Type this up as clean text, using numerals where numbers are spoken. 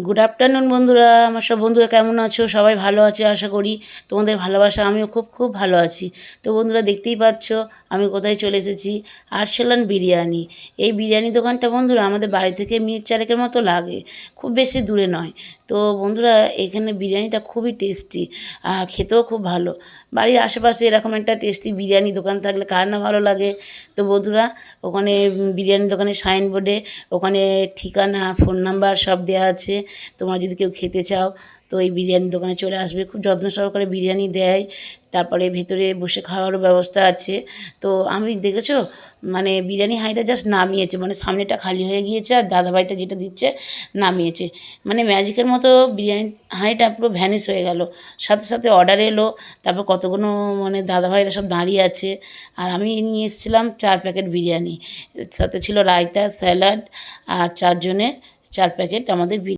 Good afternoon বন্ধুরা, আমার সব বন্ধুরা কেমন আছো? সবাই ভালো আছে আশা করি। তোমাদের ভালোবাসা আমিও খুব খুব ভালো আছি। তো বন্ধুরা দেখতেই পাচ্ছ আমি কোথায় চলে এসেছি, আরসালান বিরিয়ানি। এই বিরিয়ানি দোকানটা বন্ধুরা আমাদের বাড়ি থেকে মিনিট 4-এর মতো লাগে, খুব বেশি দূরে নয়। তো বন্ধুরা এখানে বিরিয়ানিটা খুবই টেস্টি, খেতেও খুব ভালো। বাড়ির আশেপাশে এরকম একটা টেস্টি বিরিয়ানি দোকান থাকলে কার না ভালো লাগে। তো বন্ধুরা ওখানে বিরিয়ানি দোকানের সাইনবোর্ডে ওখানে ঠিকানা, ফোন নাম্বার সব দেওয়া আছে। তোমরা যদি কেউ খেতে চাও তো এই বিরিয়ানির দোকানে চলে আসবে, খুব যত্ন সহকারে বিরিয়ানি দেয়। তারপরে ভেতরে বসে খাওয়ারও ব্যবস্থা আছে। তো আমি দেখেছো মানে বিরিয়ানি হাঁড়িটা জাস্ট নামিয়েছে, মানে সামনেটা খালি হয়ে গিয়েছে আর দাদাভাইটা যেটা দিচ্ছে নামিয়েছে, মানে ম্যাজিকের মতো বিরিয়ানি হাঁড়িটা পুরো ভ্যানিশ হয়ে গেল। সাথে সাথে অর্ডার এলো, তারপর কতগুলো মানে দাদাভাইরা সব দাঁড়িয়ে আছে। আর আমি নিয়ে এসেছিলাম 4 প্যাকেট বিরিয়ানি, সাথে ছিল রায়তা, স্যালাড, আর 4 জনের 4 প্যাকেট আমাদের